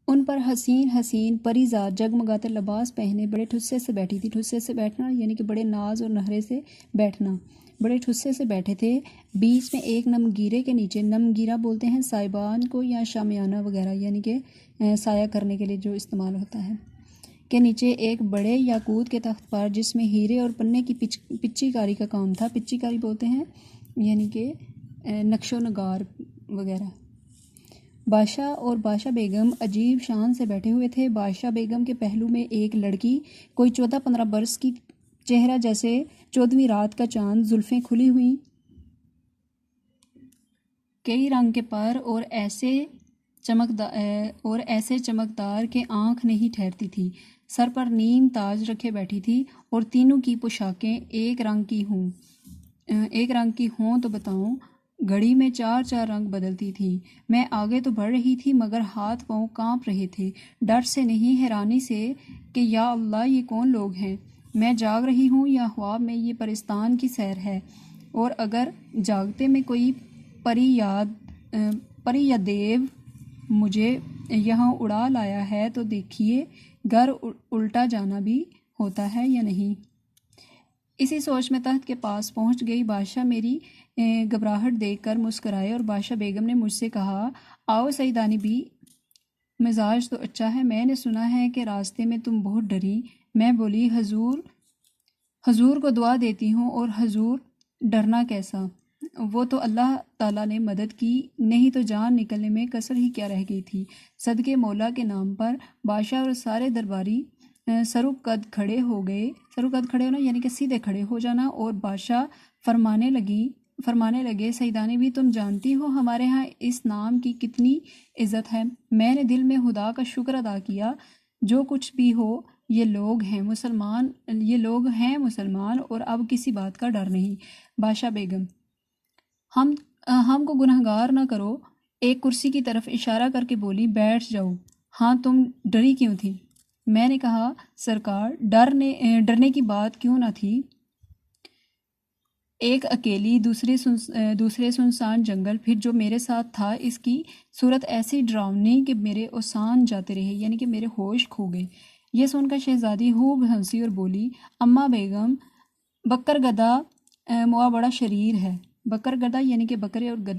ان پر حسین حسین پریزاد جگمگاتے لباس پہنے بڑے ٹھسے سے بیٹھی تھی۔ ٹھسے سے بیٹھنا یعنی کہ بڑے ناز اور نخرے سے بیٹھنا، بڑے ٹھسے سے بیٹھے تھے۔ بیچ میں ایک نمگیرے کے نیچے، نمگیرہ بولتے ہیں سائبان کو یا شامیانہ وغیرہ، یعنی کہ سایہ کرنے کے لیے جو استعمال ہوتا ہے، کے نیچے ایک بڑے یاقوت کے تخت پر جس میں ہیرے اور پنے کی پچی کاری کا کام تھا۔ پچی کاری بولتے ہیں یعنی کہ نقش و نگار وغیرہ۔ بادشاہ اور بادشاہ بیگم عجیب شان سے بیٹھے ہوئے تھے۔ بادشاہ بیگم کے پہلو میں ایک لڑکی، کوئی 14-15 برس کی، چہرہ جیسے 14ویں رات کا چاند، زلفیں کھلی ہوئی، کئی رنگ کے پر اور ایسے چمکدار کہ آنکھ نہیں ٹھہرتی تھی۔ سر پر نیم تاج رکھے بیٹھی تھی، اور تینوں کی پوشاکیں ایک رنگ کی ہوں تو بتاؤں، گھڑی میں 4 رنگ بدلتی تھی۔ میں آگے تو بڑھ رہی تھی مگر ہاتھ پاؤں کانپ رہے تھے، ڈر سے نہیں حیرانی سے کہ یا اللہ یہ کون لوگ ہیں، میں جاگ رہی ہوں یا خواب میں یہ پرستان کی سیر ہے، اور اگر جاگتے میں کوئی پری یا دیو مجھے یہاں اڑا لایا ہے تو دیکھیے گھر الٹا جانا بھی ہوتا ہے یا نہیں۔ اسی سوچ میں تخت کے پاس پہنچ گئی۔ بادشاہ میری گھبراہٹ دیکھ کر مسکرائے اور بادشاہ بیگم نے مجھ سے کہا، آؤ سیدانی بھی، مزاج تو اچھا ہے، میں نے سنا ہے کہ راستے میں تم بہت ڈری۔ میں بولی، حضور کو دعا دیتی ہوں، اور حضور ڈرنا کیسا، وہ تو اللہ تعالیٰ نے مدد کی، نہیں تو جان نکلنے میں کسر ہی کیا رہ گئی تھی۔ صدقے مولا کے نام پر بادشاہ اور سارے درباری سرو قد کھڑے ہو گئے۔ سرو قد کھڑے ہونا یعنی کہ سیدھے کھڑے ہو جانا، اور بادشاہ فرمانے لگے، سیدانی بھی تم جانتی ہو ہمارے ہاں اس نام کی کتنی عزت ہے۔ میں نے دل میں خدا کا شکر ادا کیا، جو کچھ بھی ہو یہ لوگ ہیں مسلمان، اور اب کسی بات کا ڈر نہیں۔ بادشاہ بیگم، ہم کو گنہگار نہ کرو، ایک کرسی کی طرف اشارہ کر کے بولی، بیٹھ جاؤ۔ ہاں تم ڈری کیوں تھی؟ میں نے کہا، سرکار ڈرنے کی بات کیوں نہ تھی، ایک اکیلی، دوسرے سنسان جنگل، پھر جو میرے ساتھ تھا اس کی صورت ایسی ڈراؤنی کہ میرے اوسان جاتے رہے، یعنی کہ میرے ہوش کھو گئے۔ یہ سن کر شہزادی خوب ہنسی اور بولی، اماں بیگم، بکر گدھا موا بڑا شریر ہے۔ بکر گدھا یعنی کہ بکرے اور گدھے